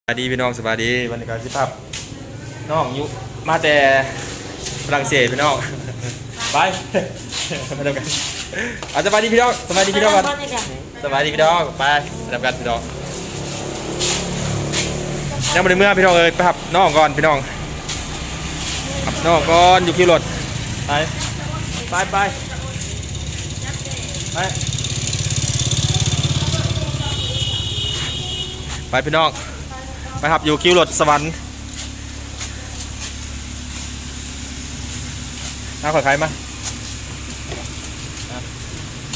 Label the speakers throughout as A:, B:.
A: สวัสดีพี่น้องสวัสดีวันนี้ก็สิภาพน้องยุมาแต่ฝรั่งเศสพี่น้องไปมาดูกันสวัสดีพี่น้องสวัสดีพี่น้องกันสวัสดีพี่น้องไปทำกันพี่น้องยังไม่ได้เมื่อพี่น้องไปขับน้องก่อนพี่น้องขับน้องก่อนอยู่คิวรถไปไปไปไปไปพี่น้องไปครับอยู่คิวรถสวรรค์น้าขอใครมา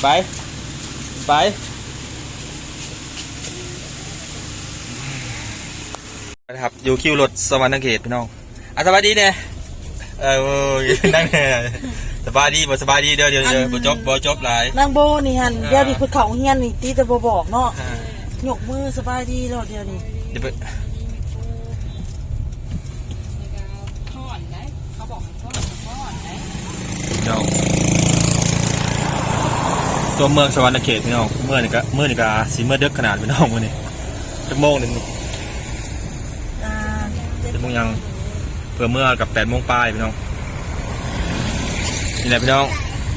A: ไปไปนะครับอยู่คิวรถสวรรค์เขตพี่น้องสบายดีเนี่ยนั่งเนี่ยสบายดีบ่สบายดีเดี๋ยวบ่จบหลาย
B: นางโบนี่ฮันเดี๋ยวดิคือเขาเฮียนนี่ตีแต่บ่บอกเนาะยกมือสบายดีแล้วเดี๋ยวนี้
A: เดี๋ยวตัวเมืองสวรรค์เขตพี่น้องเมื่อนี่ก็สีเมื่อเด็กขนาดพี่น้องมื่อนี่จะโมงหนึ่งจะโมงยังเพื่อเมื่อกับ8 โมงปลายพี่น้องนี่แหละพี่น้อง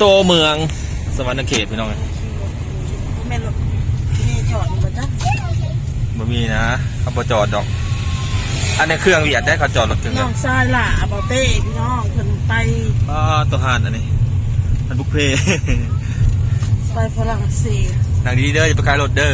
A: ตัวเมืองสวรรค์เขตพี่น้อง
B: แม่นมีจอดบ่จ๊ะ
A: บ่มีนะเขาบ่จอดดอกอันนี้เครื่องเวียดได้เขาจอดรถถึง
B: น้องชายล่ะบ่เต้พี่น้องเพิ่นไป
A: ตัวหานอันนี้มันบุกเพ
B: ไปฝรั่งเศส
A: นางดีเด้ออย่าไปขายรถเด้อ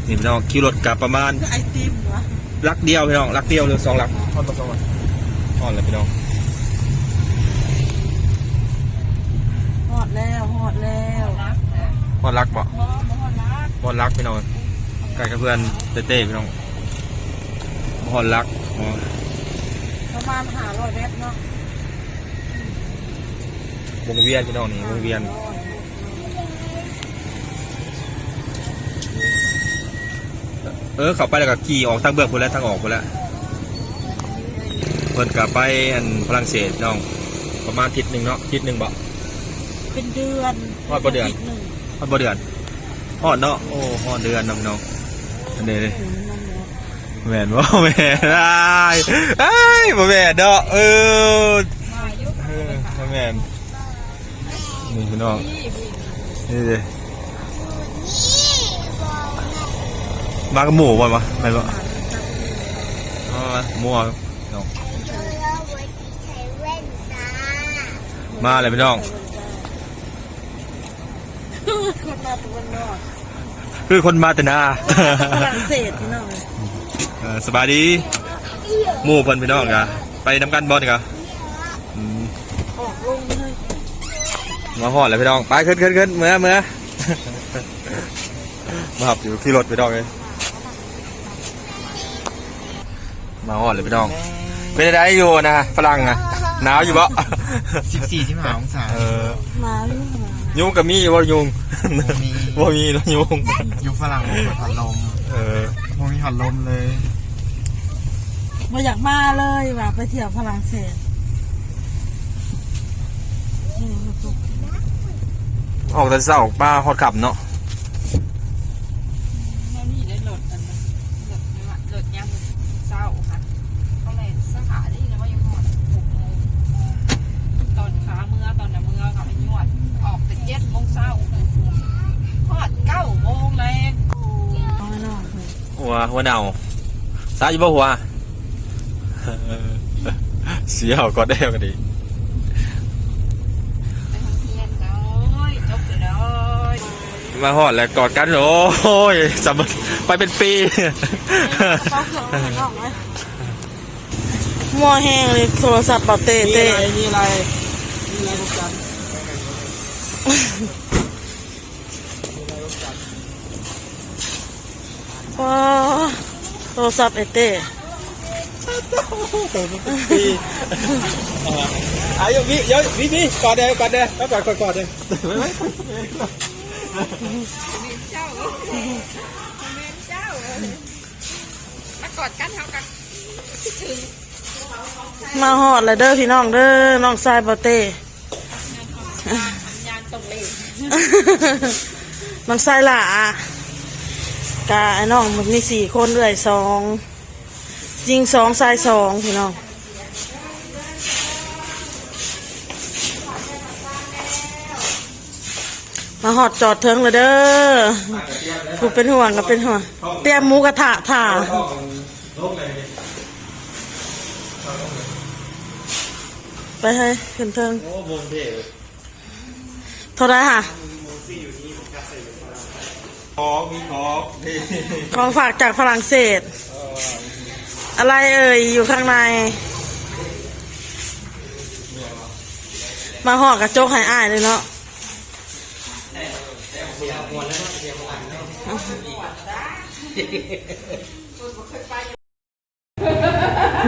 A: นี่พี่น้องขี่รถกลับประมาณ
B: ไอติมวะ
A: ลักเดียวพี่น้องลักเดียวหรือ2 ลักทอดต่อ2 ลักทอดเลยพี่น้อง
B: ฮอดแล้วฮอด
A: ลักบ่ฮอดลักพี่น้องไก่กับเพื่อนเต้พี่น้องฮอดลัก
B: ประมาณ500 เมตรเนาะ
A: วงเวียนพี่น้องนี่วงเวียนเขาไปแล้วก็ขี่ออกทางเบื้องพุ่นแล้วทางออกพุ่นแล้วเพิ่นก็ไปฝรั่งเศสน้องประมาณอาทิตย์นึงเนาะอาทิตย์นึงบ่
B: เป็นเดือน
A: ฮอดบ่เดือนฮอดบ่เดือนฮอดเนาะโอ้ฮอดเดือนน้องอันนี้เลยแม่นบ่แม่นได้บ่แม่นเนาะบ่แม่นนี่พี่น้องนี่เลยมากับหมูบ่มาไปบ่หมูน้องมาเลยพี่น้องคือคนมาแต่นา
B: ฝรั่งเศสพี่น้อง
A: สบายดีหมู่เพิ่นพี่น้องกะไปนำกันบ่นี่กะ
B: ออกลงเลย
A: มาฮอดเลยพี่น้องไปขึ้นเมื่อมาหับอยู่ที่รถพี่น้องเลยมาฮอดเลยพี่น้องเป็นได้อยู่นะฝรั่งอ่ะหนาวอยู่บ่
C: 14-15 องศา
B: มา
A: ยุงกับมีอยู่บ่ยุงบ่มีเนาะยุง
C: อยู่ฝรั่งบ่พัดลมบ่มีพัดลมเลย
B: บ่อยากมาเลยว่าไปเที่ยวฝรั่งเศส
A: ออกแต่เช้าป้าฮอดขับเนาะ
D: นี่ได้รถยามเช้าค่ะเขาเลยสถาได้นะว่ายังฮอด6 โมงตอนขาเมื่อตอนน่ะเมื่อเขาไปยวดออกแต่7 โมงเช้าฮอด9 โมงแลง
A: หัวหนาวซาอยู่บ่หัวเสียเอาก็ได้ก็ดีมาฮอดแล้วกอดกันโอ้ยสำไปเป็นปี
B: มัวแห้งเลยโทรศัพท์เป่าเต้
C: มีอะไร
B: โทรศัพท์เต้
A: อายุวิกอดเด้แล้วกอดเด้
D: มากอดกันเท่ากัน
B: มาหอดเลยเด้อพี่น้องเด้อน้องชายเป่าเต้
D: ยานตก เลย
B: น้องชายหล่ากะไอ้น้องมันมี4คนเลย2ยิง2ชาย2พี่น้องมาหอดจอดเทิงเลยเด้อผู้เป็นห่วงก็เป็นห่วงเตรียมหมูกระทะถ่าไปให้ขึ้นเทิง
A: โอ้วงเท่
B: เท่าไรค่ะ
A: ของมีของนี่
B: ของฝากจากฝรั่งเศส อะไรเอ่ยอยู่ข้างใน มาห่อกระจกให้อ้ายเลยเนาะ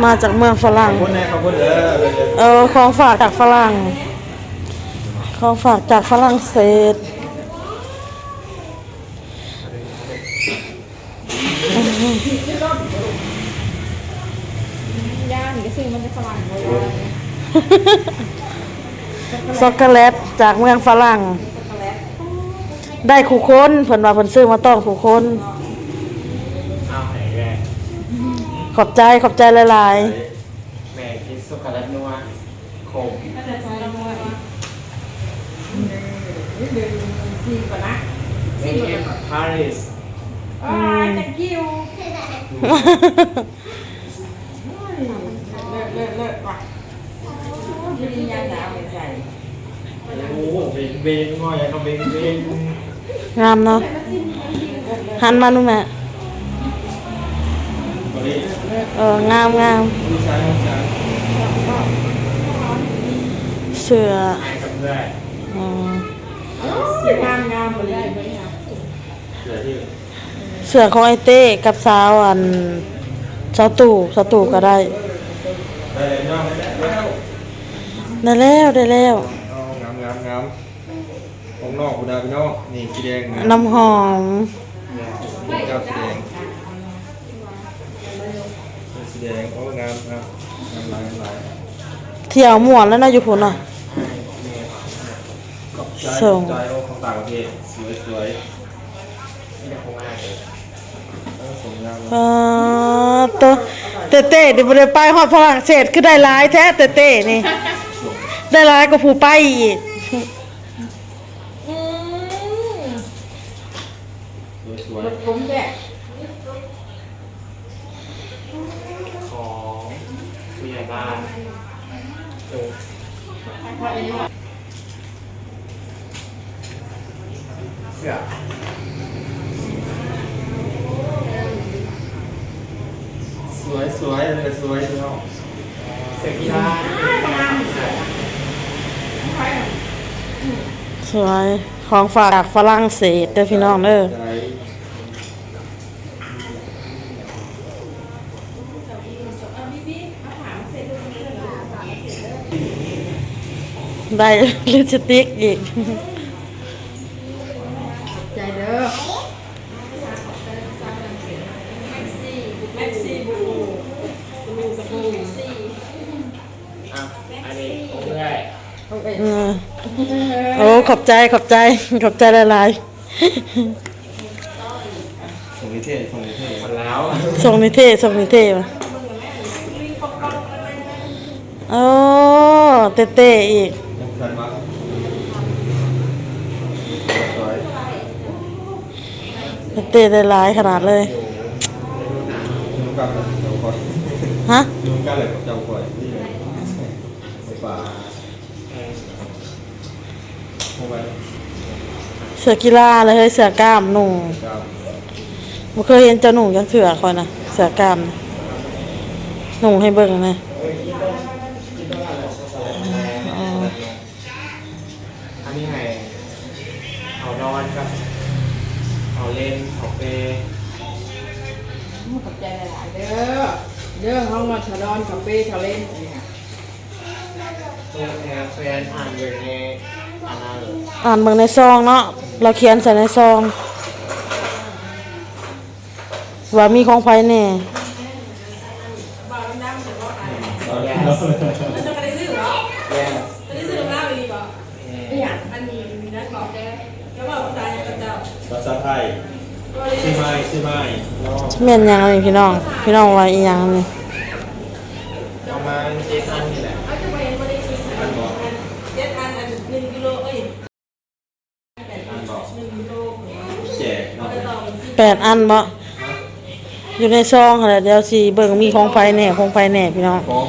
B: มาจากเมืองฝรั่ง
A: คนไหนขอบคุณเด้อ
B: ของฝากจากฝรั่ง ของฝากจากฝรั่งเศส
D: ย่าหนีก็ซื้อมันจะฝรั่งเลย
B: ช็อกโกแลตจากเมืองฝรั่ง ได้คู่คนเพิ่นว่าเพิ่นซื้อมาต้องคู่คน
C: เอาไหนแม่
B: ขอบใจหลาย
C: แม่กินช็อกโกแลตนัวขม
D: น่าจะใช้ละม้วนดีกว่านะ
C: แม่กินปารีส
D: thank you เลิกว่ะยืนยันแล้วไม่ใส่
C: โอ้เบนง่อยเขาเบน
B: ๆงามเนาะหันมาดูแม่
C: บริ
B: งาม
C: ดูซ้ายดูซ้าย
B: เสือ
C: ไอ้กับเพื่อน
B: อืม
D: งามเลย
C: เหลือที่
B: เสือของไอเต้กับสาวสาวตู่ก็ได้
C: ไปเลยน้องได้แล้ว
B: ได้แล้ว
C: เอางามของนอกคุณดาพี่น้องนี่สีแดง
B: น้ำหอม
C: เจ้าสีแดงสีแดงโอ้งามครับงามหลาย
B: เที่ยวม่วนแล้วนะอยู่พุ่นน่ะ
C: ส่งใจโอ้ของต่างประเทศสวยนี่คงง่ายเลยส่งงาม
B: ตัวเต้เดี๋ยวบ่ได้ไปฮอดฝรั่งเศสคือได้หลายแท้เต้นี่ ได้หลายกว่าผู้ไปอีก
C: สวย
D: ผมแดก
C: ของผู้ใหญ่บ้านเสื้อสวยพี่น้องเสื้อกีฬา
B: สวยของฝากจากฝรั่งเศสเด้อพี่น้องเด้อได้ลิปสติกอีก
D: ใจเด้อแม็กซี่บูสบู่
C: อ่ะอันนี้ของเพื่อน
B: โอ้ขอบใจหลาย
C: ส่งนิเทศมาแล้ว
B: ๆส่งนิเทศมาโอ้เต้อีก
C: สวยมากสวย
B: เต้ได้หลายขนาดเลย
C: นุ่งกันเลยเจ้าคอย
B: ฮะ
C: นุ่งกันเลยเจ้าคอยนี่เลยป่าโอ้ย
B: เสือกีฬาเลยเฮ้ยเสือกล้ามหนุ่ง
C: ครับ
B: บ่เคยเห็นเจ้าหนุ่งยังเสือคอยนะเสือกล้ามน่ะหนุ่งให้เบิ่งหน่อย
C: อันนี้ไงเอานอนครับเอาเล่นเอาเป
D: ขอบใจหลายๆเด้อเขามาฉลองคาเฟ่ทะเลเนี่ย
C: ตัวแฟนอ่านอยู่ในอันนั้น
B: อ่านเบิ่งในซองเนาะเราเขียนใส่ในซองว่ามีของไผแน่
C: ตอนแรก
D: มันจะไปซื้อเหรอ
C: แย่
D: จะได้ซื้อหน้าไปดีป่ะไม่อยากอันนี้มีนักหรอ
C: ภาษาไทยชื่อไม่แล้ว
B: เมียนยังเลยพี่น้องว่าอีหยังนี่
C: ประมาณ7 อันนี่แหละอันบอกอันบอกแจกเนาะ
B: 8 อันบ่อยู่ในซองหั่นแหละเดี๋ยวสิเบิ่งมีของไผแหน่พี่น้อง
C: ของ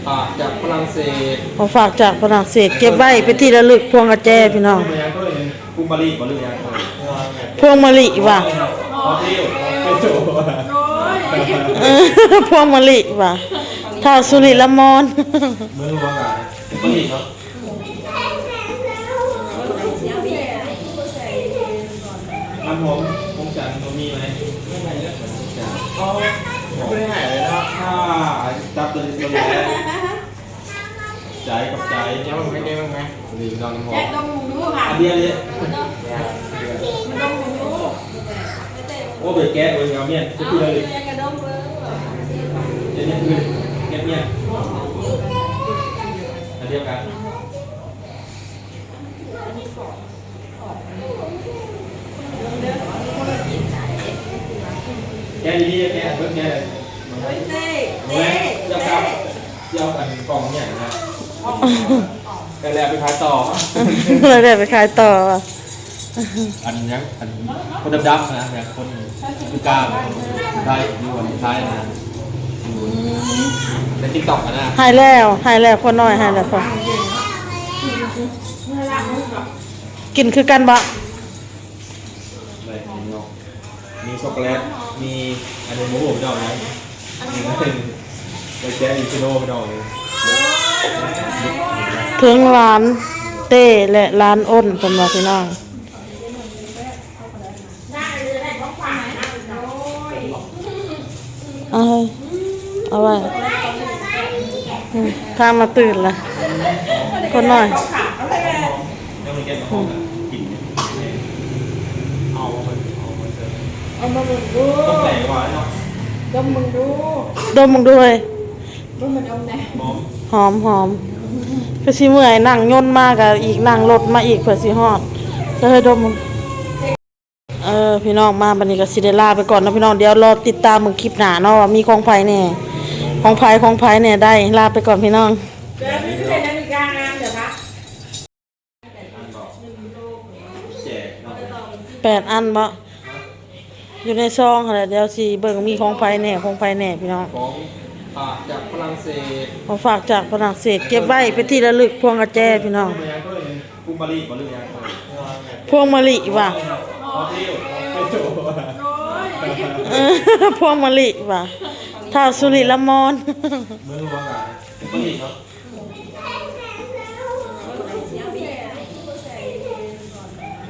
C: ฝากจากฝรั่งเศส
B: ของฝากจากฝรั่งเศสเก็บไว้เป็นที่ระลึกพวงกระแจพี่น้อง
C: เป็นยังก็เลยกุมารีบ่หรือยัง
B: พวงมะลิว่ะ
C: พอเที่ยวเป็นโจ
B: พวงมะลิว่ะท้าวสุริละมอน
C: เมื่อรู้ว่ากันกุมารีเนาะมันผมจันมันมีไหมอ๋อไม่ได้หายเลยนะถ้าจับตัวนี้ตัวนี้ใจกับใจเนี่ยมันไม่ได้บ้างไหมหรือนอนหออันเดียวเลยโอ้เบิดแก๊สเลยเอาเนี่ยจะพูดเลยเดี๋ยวนี้คือแก๊สเนี่ยอันเดียวกันแก๊สนี้แก๊สเบิดแก๊สเฮ้ยเจ้าครับเจ้ากันกล่องเนี่ยนะแต่แล้วไปขายต่อ
B: เลยได้ไปขายต่อว่ะ
C: อันนี้อันคนดำๆนะเนี่ยคนคือกล้ามไทยอยู่คนไทยนะในติ๊กต็อกนะ
B: หายแล้วคนน้อยหายแล้วคนกินคือกันบ่
C: อะไรเนาะมีช็อกโกแลตมีอันนี้หมูอบดอกนะมีนั่นเป็นแจ๊อิชิโน่ดอกเลย
B: ถึงร้านเต้และร้านอ้นสำหรับพี่น้องเอาไว้ถ้ามาตื่นละคนหน่อย
C: แล้วมีแกงของกินเอามันเจอ
D: เอามาดู
C: ต้องแต่งไว้เนาะ
D: ดมมึงดู
B: ดมมึงด้วย
D: ดมมันดมไหน
C: หอม
B: หอมก็สิเมื่อยนั่งย่นมากอะอีกนั่งรถมาอีกเผื่อสิฮอดก็ให้ดมมึงพี่น้องมาบัดนี้ก็สิได้ลาไปก่อนนะพี่น้องเดี๋ยวรอติดตามมึงคลิปหน้าเนาะว่ามีของไผแน่ของไผแน่ได้ลาไปก่อนพี่น้อง
D: เดี๋ยวไม่ใช่นาฬิกางามเดี๋ยวนะ
C: อันบอกแจกเนาะ
B: 8 อันบ่อยู่ในซองหั่นแหละเดี๋ยวสิเบิ่งมีของไผแน่พี่น้อง
C: ของฝากจากฝรั่งเศส
B: ของฝากจากฝรั่งเศสเก็บไว้เป็นที่ระลึกพวงกระแจพี่น้อง
C: เป็นยังก็เลยกุมารีบ่หรือยัง
B: พวงมะลิว่ะ
C: พอเที่ยวเป็นโจ
B: พวงมะลิว่ะท้าวสุริละมอน
C: เมื่อรู้ว่ากันกุมารีเนาะ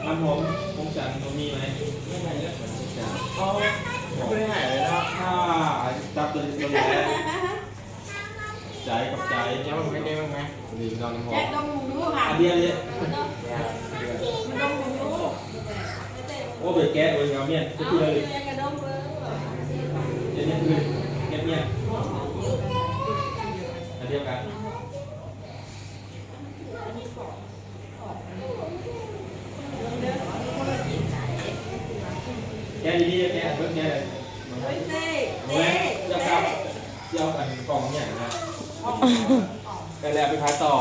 C: มันผมจันมันมีไหมอ๋อไม่ได้หายเลยนะถ้าจับตัวนี้ตัวนี้ใจกับใจเนี่ยมันไม่ได้บ้างไหมหรือนอนหอ
D: ดมมึงดูค่ะ
C: อันเดียวเลย
D: มันดมมึงดู
C: โอ้เบิดแก๊สเลยเอาเนี่ยจะพูดเลยเดี๋ยวนี้คือแก๊สเนี่ยอันเดียวกันแก๊สนี้แก๊สเบิดแก๊สเฮ้ยเจ้าครับเจ้ากันกล่องเนี่ยนะแต่แล้วไปขายต่อ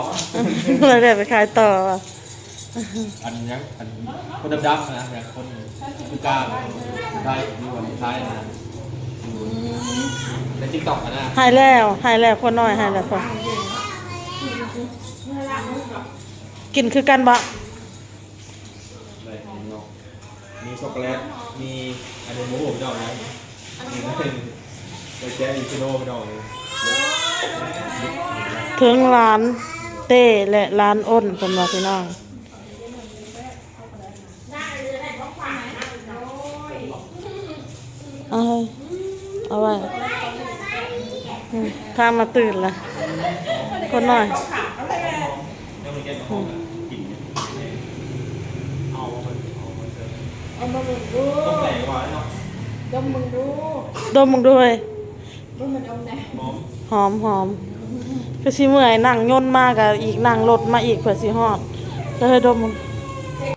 B: เลยได้ไปขายต่อว่ะ
C: อันนี้อันคนดำๆนะเนี่ยคนคือกล้ามไทยอยู่คนไทยนะในติ๊กต็อกนะ
B: หายแล้วคนน้อยหายแล้วคนกินคือกันบ่
C: อะไรเนาะมีช็อกโกแลตมีอันนี้หมูอบดอกนะมีนั่นเป็นแจ๊อิชิโน่ดอกเลย
B: ถึงร้านเต้และร้านอ้นสำหรับพี่น้องเอาไว้ถ้ามาตื่นละคนหน่อย
C: แล้วมีแกงของกินเอามันเจอ
D: เอามาดู
C: ต้องแต่งไว้เนาะ
D: ดมมึงดู
B: ดมมึงด้วย
D: ดมมันดมไหน
C: หอม
B: ก็สิเมื่อยนั่งย่นมากอะอีกนั่งรถมาอีกเผื่อสิฮอดก็ให้ดมมึง